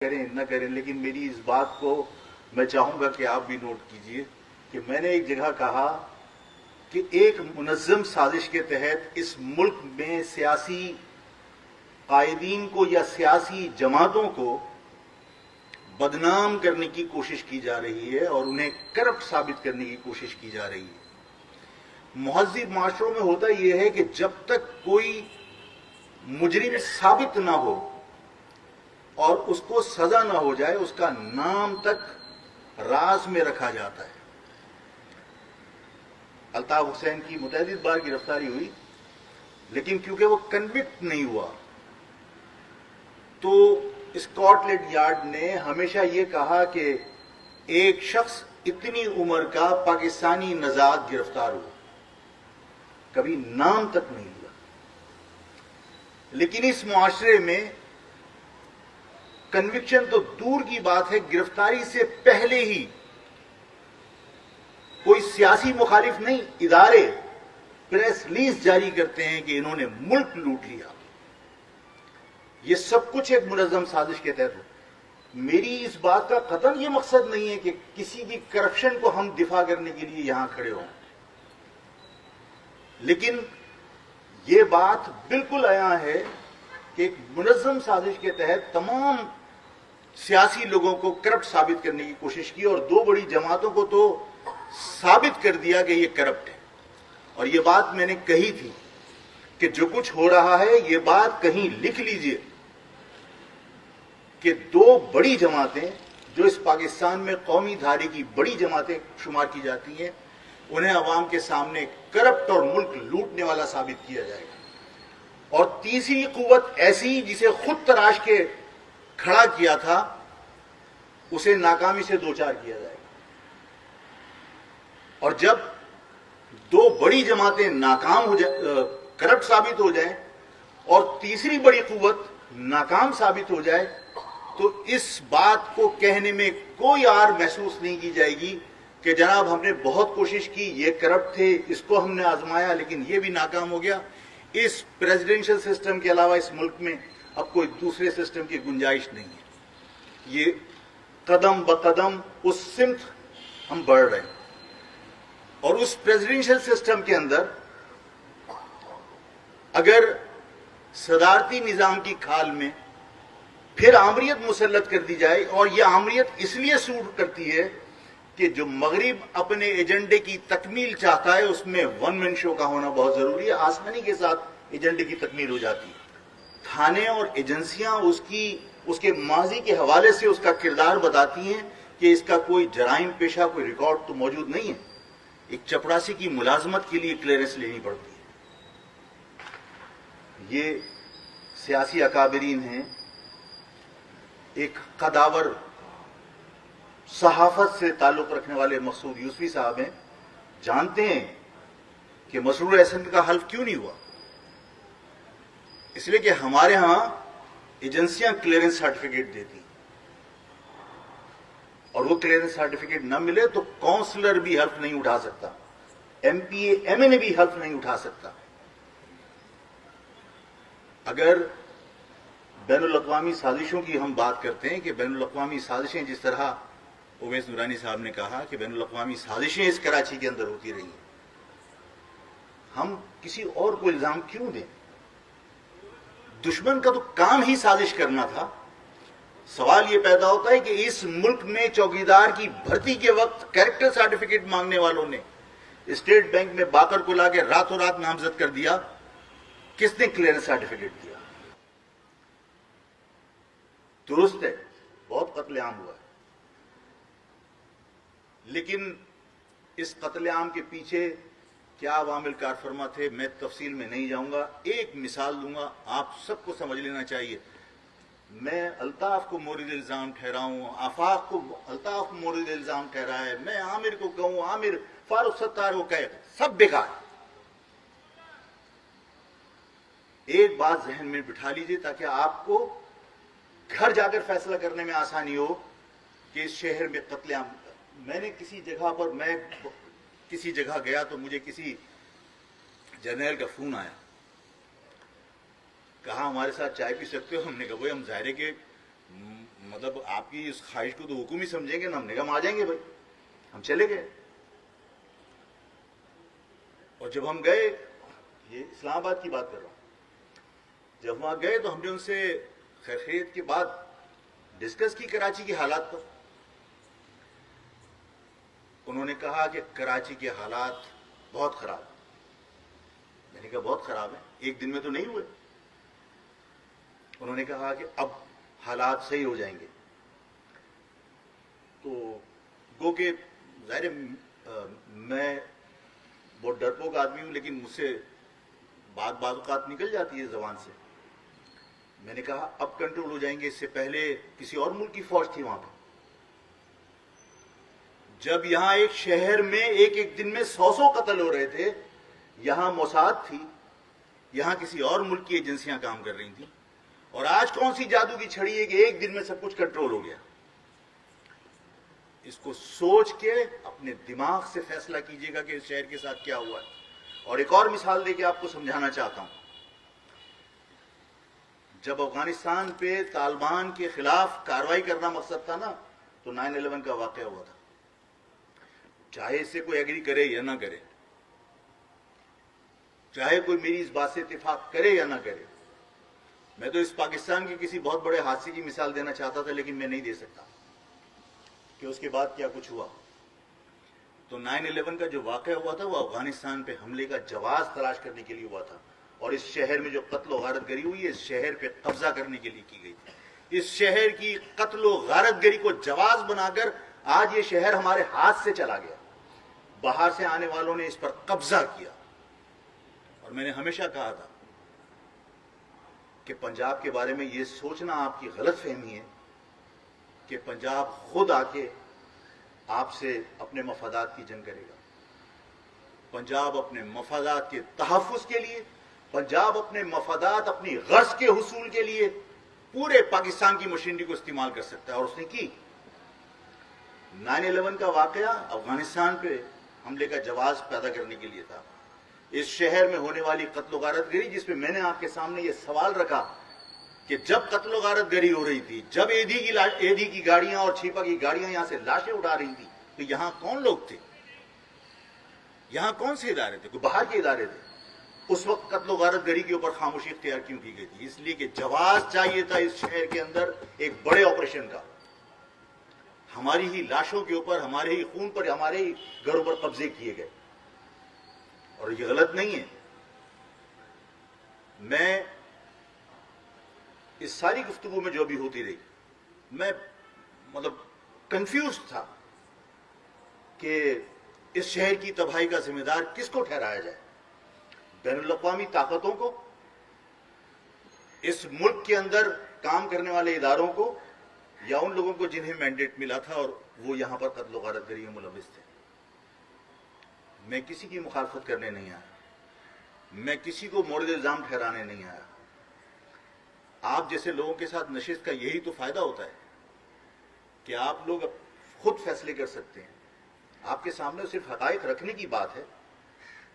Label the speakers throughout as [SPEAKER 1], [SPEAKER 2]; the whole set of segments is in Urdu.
[SPEAKER 1] کریں نہ کریں، لیکن میری اس بات کو میں چاہوں گا کہ آپ بھی نوٹ کیجئے کہ میں نے ایک جگہ کہا کہ ایک منظم سازش کے تحت اس ملک میں سیاسی قائدین کو یا سیاسی جماعتوں کو بدنام کرنے کی کوشش کی جا رہی ہے اور انہیں کرپٹ ثابت کرنے کی کوشش کی جا رہی ہے۔ مہذب معاشروں میں ہوتا یہ ہے کہ جب تک کوئی مجرم ثابت نہ ہو اور اس کو سزا نہ ہو جائے، اس کا نام تک راز میں رکھا جاتا ہے۔ الطاف حسین کی متعدد بار گرفتاری ہوئی، لیکن کیونکہ وہ کنوکٹ نہیں ہوا تو اسکاٹ لینڈ یارڈ نے ہمیشہ یہ کہا کہ ایک شخص اتنی عمر کا پاکستانی نژاد گرفتار ہوا، کبھی نام تک نہیں لیا۔ لیکن اس معاشرے میں کنوکشن تو دور کی بات ہے، گرفتاری سے پہلے ہی کوئی سیاسی مخالف نہیں، ادارے پریس ریلیز جاری کرتے ہیں کہ انہوں نے ملک لوٹ لیا۔ یہ سب کچھ ایک منظم سازش کے تحت ہو۔ میری اس بات کا قطعاً یہ مقصد نہیں ہے کہ کسی کی کرپشن کو ہم دفاع کرنے کے لیے یہاں کھڑے ہوں، لیکن یہ بات بالکل عیاں ہے کہ ایک منظم سازش کے تحت تمام سیاسی لوگوں کو کرپٹ ثابت کرنے کی کوشش کی اور دو بڑی جماعتوں کو تو ثابت کر دیا کہ یہ کرپٹ ہے۔ اور یہ بات میں نے کہی تھی کہ جو کچھ ہو رہا ہے، یہ بات کہیں لکھ لیجئے کہ دو بڑی جماعتیں جو اس پاکستان میں قومی دھارے کی بڑی جماعتیں شمار کی جاتی ہیں، انہیں عوام کے سامنے کرپٹ اور ملک لوٹنے والا ثابت کیا جائے گا۔ اور تیسری قوت ایسی جسے خود تراش کے کھڑا کیا تھا، اسے ناکامی سے دوچار کیا جائے گا۔ اور جب دو بڑی جماعتیں ناکام ہو جائیں، کرپٹ ثابت ہو جائیں اور تیسری بڑی قوت ناکام ثابت ہو جائے، تو اس بات کو کہنے میں کوئی آر محسوس نہیں کی جائے گی کہ جناب ہم نے بہت کوشش کی، یہ کرپٹ تھے، اس کو ہم نے آزمایا لیکن یہ بھی ناکام ہو گیا۔ اس پریزیڈنشل سسٹم کے علاوہ اس ملک میں اب کوئی دوسرے سسٹم کی گنجائش نہیں ہے۔ یہ قدم بقدم اس سمت ہم بڑھ رہے ہیں، اور اس پریزیڈنشل سسٹم کے اندر اگر صدارتی نظام کی کھال میں پھر آمریت مسلط کر دی جائے، اور یہ آمریت اس لیے سوٹ کرتی ہے کہ جو مغرب اپنے ایجنڈے کی تکمیل چاہتا ہے، اس میں ون مین شو کا ہونا بہت ضروری ہے، آسانی کے ساتھ ایجنڈے کی تکمیل ہو جاتی ہے۔ تھانے اور ایجنسیاں اس کے ماضی کے حوالے سے اس کا کردار بتاتی ہیں کہ اس کا کوئی جرائم پیشہ کوئی ریکارڈ تو موجود نہیں ہے۔ ایک چپراسی کی ملازمت کے لیے کلیئرنس لینی پڑتی ہے۔ یہ سیاسی اکابرین ہیں، ایک قداور صحافت سے تعلق رکھنے والے مقصود یوسفی صاحب ہیں، جانتے ہیں کہ مسرور احسن کا حلف کیوں نہیں ہوا۔ اس لیے کہ ہمارے ہاں ایجنسیاں کلیئرنس سرٹیفکیٹ دیتی ہیں، اور وہ کلیئرنس سرٹیفکیٹ نہ ملے تو کونسلر بھی حلف نہیں اٹھا سکتا، M P A M N A بھی حلف نہیں اٹھا سکتا۔ اگر بین الاقوامی سازشوں کی ہم بات کرتے ہیں کہ بین الاقوامی سازشیں، جس طرح اویس نورانی صاحب نے کہا کہ بین الاقوامی سازشیں اس کراچی کے اندر ہوتی رہی ہیں، ہم کسی اور کو الزام کیوں دیں؟ دشمن کا تو کام ہی سازش کرنا تھا۔ سوال یہ پیدا ہوتا ہے کہ اس ملک میں چوکیدار کی بھرتی کے وقت کیریکٹر سرٹیفکیٹ مانگنے والوں نے اسٹیٹ بینک میں باقر کو لا کے راتوں رات نامزد کر دیا، کس نے کلیئرنس سرٹیفکیٹ دیا؟ درست ہے، بہت قتل عام ہوا ہے، لیکن اس قتل عام کے پیچھے کیا عوامل کار فرما تھے، میں تفصیل میں نہیں جاؤں گا۔ ایک مثال دوں گا، آپ سب کو سمجھ لینا چاہیے۔ میں الطاف کو مورد الزام ٹھہراؤں، آفاق کو الطاف مورد الزام ٹھہرائے، میں عامر کو کہوں، عامر فاروق ستار کو کہے، سب بیکار۔ ایک بات ذہن میں بٹھا لیجئے تاکہ آپ کو گھر جا کر فیصلہ کرنے میں آسانی ہو کہ اس شہر میں قتل عام۔ میں کسی جگہ گیا تو مجھے کسی جرنیل کا فون آیا، کہا ہمارے ساتھ چائے پی سکتے ہو؟ ہم نے کہا وہ ہم ظاہر ہے کہ مطلب آپ کی اس خواہش کو تو حکم ہی سمجھیں گے نا. ہم نے کہا ہم آ جائیں گے بھائی. ہم چلے گئے اور جب ہم گئے, یہ اسلام آباد کی بات کر رہا ہوں, جب وہاں گئے تو ہم نے ان سے خیریت کے بعد ڈسکس کی کراچی کے حالات پر. انہوں نے کہا کہ کراچی کے حالات بہت خراب. میں نے کہا بہت خراب ہیں, ایک دن میں تو نہیں ہوئے. انہوں نے کہا کہ اب حالات صحیح ہو جائیں گے. تو گو کہ ظاہر میں بہت ڈرپوک آدمی ہوں, لیکن مجھ سے بعض اوقات نکل جاتی ہے زبان سے. میں نے کہا اب کنٹرول ہو جائیں گے. اس سے پہلے کسی اور ملک کی فوج تھی وہاں پہ. جب یہاں ایک شہر میں ایک دن میں 100 قتل ہو رہے تھے, یہاں موساد تھی, یہاں کسی اور ملک کی ایجنسیاں کام کر رہی تھیں. اور آج کون سی جادو کی چھڑی ہے کہ ایک دن میں سب کچھ کنٹرول ہو گیا. اس کو سوچ کے اپنے دماغ سے فیصلہ کیجئے گا کہ اس شہر کے ساتھ کیا ہوا ہے. اور ایک اور مثال دے کے آپ کو سمجھانا چاہتا ہوں. جب افغانستان پہ طالبان کے خلاف کارروائی کرنا مقصد تھا نا, تو 9/11 کا واقعہ ہوا تھا. چاہے اس سے کوئی ایگری کرے یا نہ کرے, چاہے کوئی میری اس بات سے اتفاق کرے یا نہ کرے, میں تو اس پاکستان کے کسی بہت بڑے حادثے کی مثال دینا چاہتا تھا, لیکن میں نہیں دے سکتا کہ اس کے بعد کیا کچھ ہوا. تو 9/11 کا جو واقعہ ہوا تھا وہ افغانستان پہ حملے کا جواز تلاش کرنے کے لیے ہوا تھا. اور اس شہر میں جو قتل و غارت گری ہوئی ہے, اس شہر پہ قبضہ کرنے کے لیے کی گئی تھی. اس شہر کی قتل و غارت گری کو جواز بنا کر آج یہ شہر ہمارے ہاتھ سے چلا گیا. باہر سے آنے والوں نے اس پر قبضہ کیا. اور میں نے ہمیشہ کہا تھا کہ پنجاب کے بارے میں یہ سوچنا آپ کی غلط فہمی ہے کہ پنجاب خود آ کے آپ سے اپنے مفادات کی جنگ کرے گا. پنجاب اپنے مفادات کے تحفظ کے لیے, پنجاب اپنے مفادات, اپنی غرض کے حصول کے لیے پورے پاکستان کی مشینری کو استعمال کر سکتا ہے. اور اس نے کی. 9/11 کا واقعہ افغانستان پہ حملے کا جواز پیدا کرنے کے لیے تھا. اس شہر میں ہونے والی قتل و غارت گری, جس پہ میں نے آپ کے سامنے یہ سوال رکھا کہ جب قتل و غارت گری ہو رہی تھی, جب اے ڈی کی گاڑیاں اور چھیپا کی گاڑیاں یہاں سے لاشیں اٹھا رہی تھی, تو یہاں کون لوگ تھے؟ یہاں کون سے ادارے تھے؟ کوئی باہر کے ادارے تھے؟ اس وقت قتل و غارت گری کے اوپر خاموشی اختیار کیوں کی گئی تھی؟ اس لیے کہ جواز چاہیے تھا اس شہر کے اندر ایک بڑے آپریشن کا. ہماری ہی لاشوں کے اوپر, ہمارے ہی خون پر, ہمارے ہی گھروں پر قبضے کیے گئے. اور یہ غلط نہیں ہے. میں اس ساری گفتگو میں جو بھی ہوتی رہی, میں مطلب کنفیوز تھا کہ اس شہر کی تباہی کا ذمہ دار کس کو ٹھہرایا جائے. بین الاقوامی طاقتوں کو, اس ملک کے اندر کام کرنے والے اداروں کو, یا ان لوگوں کو جنہیں مینڈیٹ ملا تھا اور وہ یہاں پر قتل و غارت گری میں ملوث تھے. میں کسی کی مخالفت کرنے نہیں آیا, میں کسی کو مورد الزام ٹھہرانے نہیں آیا. آپ جیسے لوگوں کے ساتھ نشست کا یہی تو فائدہ ہوتا ہے کہ آپ لوگ خود فیصلے کر سکتے ہیں. آپ کے سامنے صرف حقائق رکھنے کی بات ہے.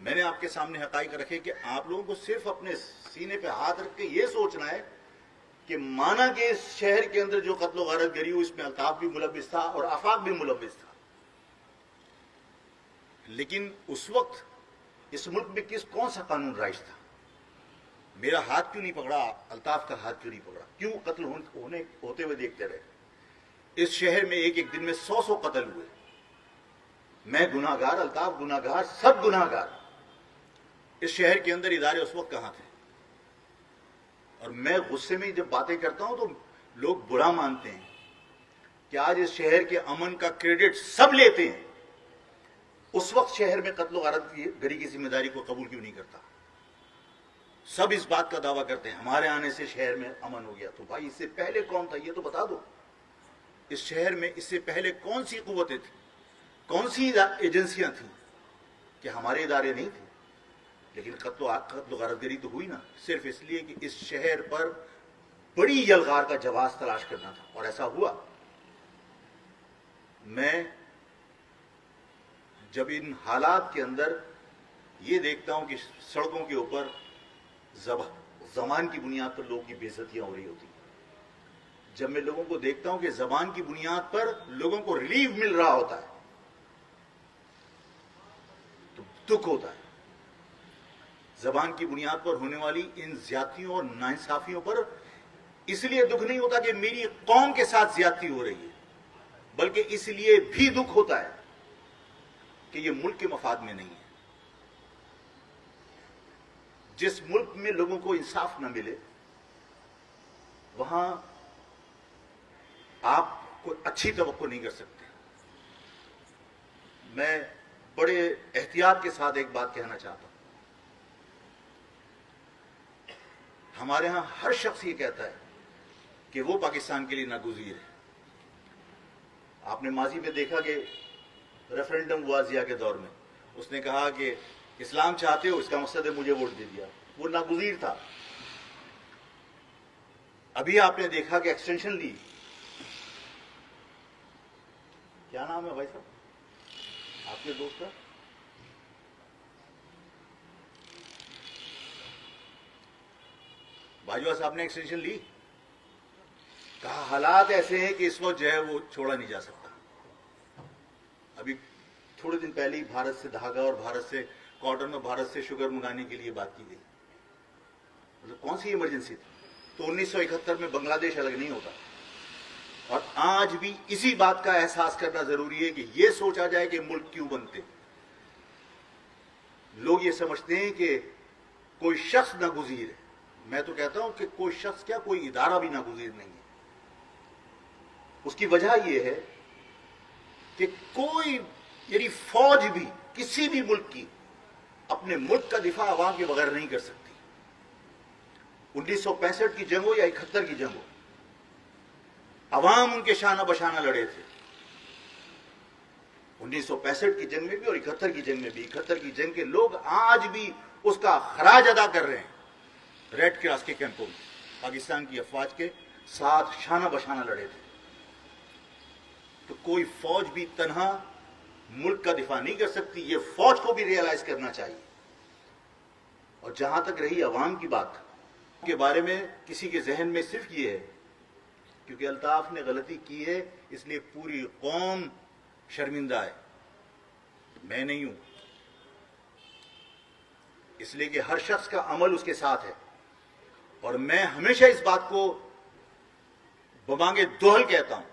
[SPEAKER 1] میں نے آپ کے سامنے حقائق رکھے کہ آپ لوگوں کو صرف اپنے سینے پہ ہاتھ رکھ کے یہ سوچنا ہے کہ مانا کہ اس شہر کے اندر جو قتل و غارت گری ہوئی, اس میں الطاف بھی ملوث تھا اور آفاق بھی ملوث تھا. لیکن اس وقت اس ملک میں کون سا قانون رائج تھا؟ میرا ہاتھ کیوں نہیں پکڑا, الطاف کا ہاتھ کیوں نہیں پکڑا؟ کیوں قتل ہوتے ہوئے دیکھتے رہے؟ اس شہر میں ایک دن میں 100 قتل ہوئے. میں گناہ گار, الطاف گناہ گار, سب گناہ گار. اس شہر کے اندر ادارے اس وقت کہاں تھے؟ اور میں غصے میں جب باتیں کرتا ہوں تو لوگ برا مانتے ہیں کہ آج اس شہر کے امن کا کریڈٹ سب لیتے ہیں. اس وقت شہر میں قتل و غارت گری کی ذمہ داری کو قبول کیوں نہیں کرتا؟ سب اس بات کا دعویٰ کرتے ہیں ہمارے آنے سے شہر میں امن ہو گیا. تو بھائی اس سے پہلے کون تھا یہ تو بتا دو. اس شہر میں اس سے پہلے کون سی قوتیں تھیں, کون سی ایجنسیاں تھیں کہ ہمارے ادارے نہیں تھے؟ لیکن قتل و غارت گری تو ہوئی نا, صرف اس لیے کہ اس شہر پر بڑی یلغار کا جواز تلاش کرنا تھا, اور ایسا ہوا. میں جب ان حالات کے اندر یہ دیکھتا ہوں کہ سڑکوں کے اوپر زمان کی بنیاد پر لوگوں کی بے عزتیاں ہو رہی ہوتی, جب میں لوگوں کو دیکھتا ہوں کہ زبان کی بنیاد پر لوگوں کو ریلیف مل رہا ہوتا ہے تو دکھ ہوتا ہے. زبان کی بنیاد پر ہونے والی ان زیادتیوں اور ناانصافیوں پر اس لیے دکھ نہیں ہوتا کہ میری قوم کے ساتھ زیادتی ہو رہی ہے, بلکہ اس لیے بھی دکھ ہوتا ہے کہ یہ ملک کے مفاد میں نہیں ہے. جس ملک میں لوگوں کو انصاف نہ ملے وہاں آپ کوئی اچھی توقع نہیں کر سکتے. میں بڑے احتیاط کے ساتھ ایک بات کہنا چاہتا ہوں. ہمارے ہاں ہر شخص یہ کہتا ہے کہ وہ پاکستان کے لیے ناگزیر ہے. آپ نے ماضی میں دیکھا کہ ریفرینڈم ہوا ضیاء کے دور میں, اس نے کہا کہ اسلام چاہتے ہو اس کا مقصد ہے مجھے ووٹ دے دیا. وہ ناگزیر تھا. ابھی آپ نے دیکھا کہ ایکسٹینشن لی. کیا نام ہے بھائی صاحب آپ کے دوست کا؟ باجوہ صاحب نے ایکسٹینشن لی. کہا حالات ایسے ہیں کہ اس وقت جو ہے وہ چھوڑا نہیں جا سکتا. ابھی تھوڑے دن پہلے ہی بھارت سے دھاگا اور بھارت سے کاٹن اور بھارت سے شوگر منگانے کے لیے بات کی گئی. مطلب کون سی ایمرجنسی تھی؟ تو 1971 میں بنگلہ دیش الگ نہیں ہوتا. اور آج بھی اسی بات کا احساس کرنا ضروری ہے کہ یہ سوچا جائے کہ ملک کیوں بنتے. لوگ یہ سمجھتے ہیں کہ کوئی شخص ناگزیر ہے. میں تو کہتا ہوں کہ کوئی شخص کیا, کوئی ادارہ بھی ناگزیر نہیں ہے. اس کی وجہ یہ ہے کہ کوئی یعنی فوج بھی کسی بھی ملک کی اپنے ملک کا دفاع عوام کے بغیر نہیں کر سکتی. 1965 کی جنگ ہو یا 71 کی جنگ ہو, عوام ان کے شانہ بشانہ لڑے تھے. 1965 کی جنگ میں بھی اور 71 کی جنگ میں بھی. 71 کی جنگ کے لوگ آج بھی اس کا خراج ادا کر رہے ہیں. ریڈ کراس کے کیمپوں میں پاکستان کی افواج کے ساتھ شانہ بشانہ لڑے تھے. تو کوئی فوج بھی تنہا ملک کا دفاع نہیں کر سکتی. یہ فوج کو بھی ریئلائز کرنا چاہیے. اور جہاں تک رہی عوام کی بات کے بارے میں, کسی کے ذہن میں صرف یہ ہے کیونکہ الطاف نے غلطی کی ہے اس لیے پوری قوم شرمندہ ہے. میں نہیں ہوں. اس لیے کہ ہر شخص کا عمل اس کے ساتھ ہے. اور میں ہمیشہ اس بات کو بمانگے دوہل کہتا ہوں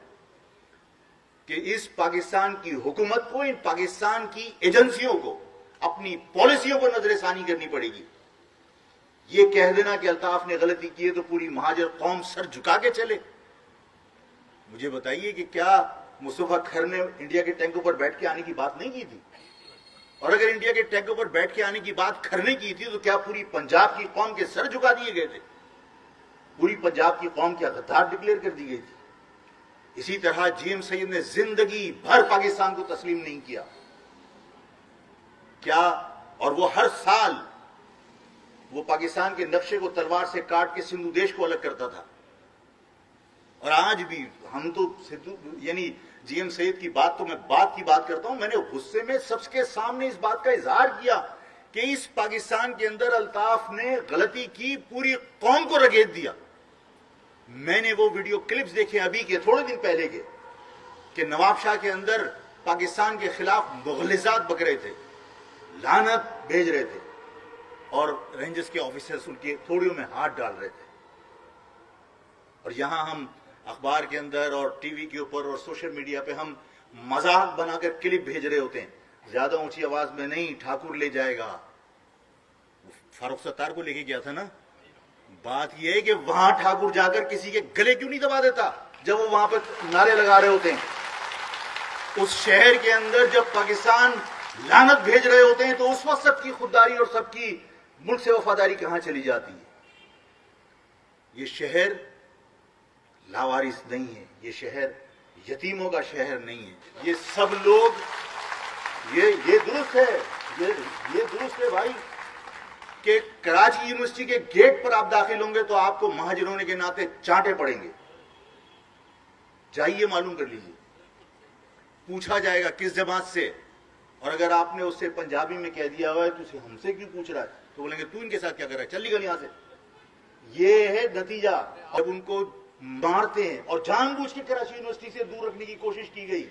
[SPEAKER 1] کہ اس پاکستان کی حکومت کو, ان پاکستان کی ایجنسیوں کو اپنی پالیسیوں کو نظر ثانی کرنی پڑے گی. یہ کہہ دینا کہ الطاف نے غلطی کی ہے تو پوری مہاجر قوم سر جھکا کے چلے. مجھے بتائیے کہ کیا مصطفیٰ کھر نے انڈیا کے ٹینکوں پر بیٹھ کے آنے کی بات نہیں کی تھی؟ اور اگر انڈیا کے ٹینکوں پر بیٹھ کے آنے کی بات کھر نے کی تھی تو کیا پوری پنجاب کی قوم کے سر جھکا دیے گئے تھے؟ پوری پنجاب کی قوم کیا غدار ڈکلیئر کر دی گئی تھی؟ اسی طرح جی ایم سید نے زندگی بھر پاکستان کو تسلیم نہیں کیا. کیا اور وہ ہر سال وہ پاکستان کے نقشے کو تلوار سے کاٹ کے سندھو دیش کو الگ کرتا تھا. اور آج بھی ہم تو یعنی جی ایم سید کی بات تو میں بات کی بات کرتا ہوں. میں نے غصے میں سب کے سامنے اس بات کا اظہار کیا کہ اس پاکستان کے اندر الطاف نے غلطی کی, پوری قوم کو رگیت دیا. میں نے وہ ویڈیو کلپس دیکھے ابھی کے تھوڑے دن پہلے کے کہ نواب شاہ کے اندر پاکستان کے خلاف مغلظات بک رہے تھے, لعنت بھیج رہے تھے, اور رینجرز کے آفیسرز ان کی تھوڑیوں میں ہاتھ ڈال رہے تھے. اور یہاں ہم اخبار کے اندر اور ٹی وی کے اوپر اور سوشل میڈیا پہ ہم مذاق بنا کر کلپ بھیج رہے ہوتے ہیں. زیادہ اونچی آواز میں نہیں, ٹھاکر لے جائے گا. فاروق ستار کو لے کے گیا تھا نا. بات یہ ہے کہ وہاں ٹھاکر جا کر کسی کے گلے کیوں نہیں دبا دیتا جب وہ وہاں پہ نعرے لگا رہے ہوتے ہیں؟ اس شہر کے اندر جب پاکستان لعنت بھیج رہے ہوتے ہیں تو اس وقت سب کی خودداری اور سب کی ملک سے وفاداری کہاں چلی جاتی ہے؟ یہ شہر لاوارث نہیں ہے. یہ شہر یتیموں کا شہر نہیں ہے. یہ سب لوگ یہ درست ہے, یہ درست ہے بھائی کہ کراچی یونیورسٹی کے گیٹ پر آپ داخل ہوں گے تو آپ کو مہاجر ہونے کے ناطے چانٹے پڑیں گے. جائیے معلوم کر لیجیے. پوچھا جائے گا کس جماعت سے, اور اگر آپ نے اس سے پنجابی میں کہہ دیا ہوا ہے تو اسے ہم سے کیوں پوچھ رہا ہے, تو بولیں گے تو ان کے ساتھ کیا کر رہا ہے, چل نکل یہاں سے. یہ ہے نتیجہ. جب ان کو مارتے ہیں، اور جان بوجھ کے کراچی یونیورسٹی سے دور رکھنے کی کوشش کی گئی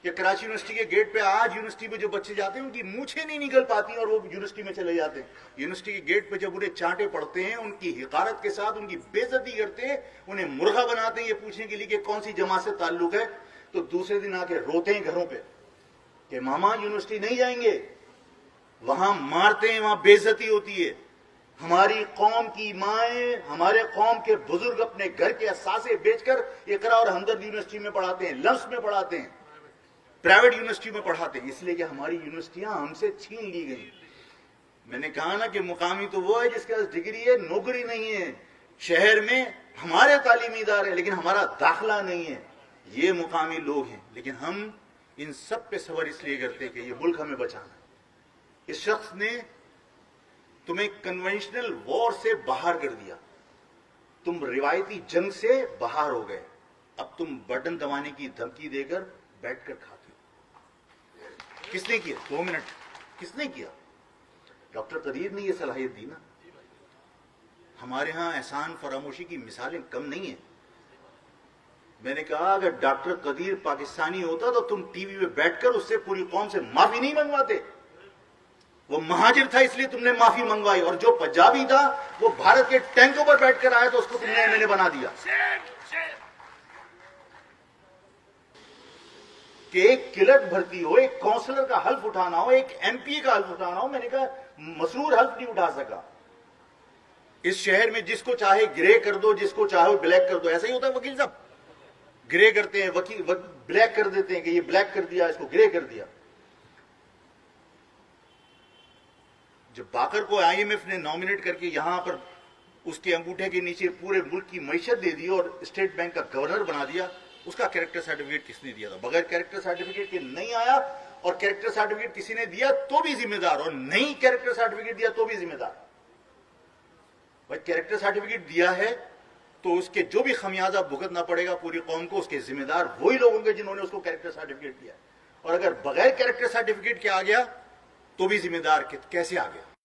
[SPEAKER 1] کہ کراچی یونیورسٹی کے گیٹ پہ آج یونیورسٹی میں جو بچے جاتے ہیں ان کی مونچھیں نہیں نکل پاتی اور وہ یونیورسٹی میں چلے جاتے ہیں. یونیورسٹی کے گیٹ پہ جب انہیں چانٹے پڑتے ہیں، ان کی حقارت کے ساتھ ان کی بے عزتی کرتے ہیں، انہیں مرغا بناتے ہیں یہ پوچھنے کے لیے کہ کون سی جماعت سے تعلق ہے، تو دوسرے دن آ کے روتے ہیں گھروں پہ کہ ماما یونیورسٹی نہیں جائیں گے. وہاں مارتے ہیں، وہاں بے عزتی ہوتی ہے. ہماری قوم کی مائیں، ہمارے قوم کے بزرگ اپنے گھر کے اثاثے بیچ کر اقرا اور ہمدرد یونیورسٹی میں پڑھاتے ہیں، لمس میں پڑھاتے ہیں، پرائیویٹ یونیورسٹی میں پڑھاتے ہیں، اس لیے کہ ہماری یونیورسٹیاں ہم سے چھین لی گئی. میں نے کہا نا کہ مقامی تو وہ ہے جس کے پاس ڈگری ہے، نوکری نہیں ہے. شہر میں ہمارے تعلیمی ادارے لیکن ہمارا داخلہ نہیں ہے. یہ مقامی لوگ ہیں، لیکن ہم ان سب پہ صبر اس لیے کرتے ہیں کہ یہ ملک ہمیں بچانا ہے. اس شخص نے تمہیں کنونشنل وار سے باہر کر دیا، تم روایتی جنگ سے باہر ہو گئے. اب تم بٹن دبانے کی دھمکی دے کر بیٹھ کر کھاتے ہو. کس نے کیا؟ 2 منٹ. کس نے کیا؟ ڈاکٹر قدیر نے یہ صلاحیت دی نا. ہمارے ہاں احسان فراموشی کی مثالیں کم نہیں ہیں. میں نے کہا اگر ڈاکٹر قدیر پاکستانی ہوتا تو تم ٹی وی پہ بیٹھ کر اس سے پوری قوم سے معافی نہیں منگواتے. وہ مہاجر تھا اس لیے تم نے معافی منگوائی، اور جو پنجابی تھا وہ بھارت کے ٹینکوں پر بیٹھ کر آیا تو اس کو تم نے ایم ایل اے بنا دیا. کہ ایک کلٹ بھرتی ہو، ایک کونسلر کا حلف اٹھانا ہو، ایک ایم پی کا حلف اٹھانا ہو. میں نے کہا مسرور حلف نہیں اٹھا سکا. اس شہر میں جس کو چاہے گرے کر دو، جس کو چاہے بلیک کر دو. ایسا ہی ہوتا ہے وکیل صاحب، گرے کرتے ہیں، وکیل بلیک کر دیتے ہیں کہ یہ بلیک کر دیا، اس کو گرے کر دیا. جب باقر کو آئی ایم ایف نے نامنیٹ کر کے یہاں پر اس کے انگوٹھے کے نیچے پورے ملک کی معیشت دے دی اور اسٹیٹ بینک کا گورنر بنا دیا، اس کا کیریکٹر سرٹیفکیٹ کس نے دیا تھا؟ بغیر کیریکٹر سرٹیفکیٹ کے نہیں آیا، اور کیریکٹر سرٹیفکیٹ کسی نے دیا تو بھی ذمہ دار، اور نہیں کیریکٹر سرٹیفکیٹ دیا تو بھی ذمہ دار. بھائی کیریکٹر سرٹیفکیٹ دیا ہے تو اس کے جو بھی خمیازہ بھگتنا پڑے گا پوری قوم کو، اس کے ذمہ دار وہی لوگ ہوں گے جنہوں نے اس کو کیریکٹر سرٹیفکیٹ دیا. اور اگر بغیر کیریکٹر سرٹیفکیٹ کے آ گیا تو بھی ذمہ دار کیسے آ گیا؟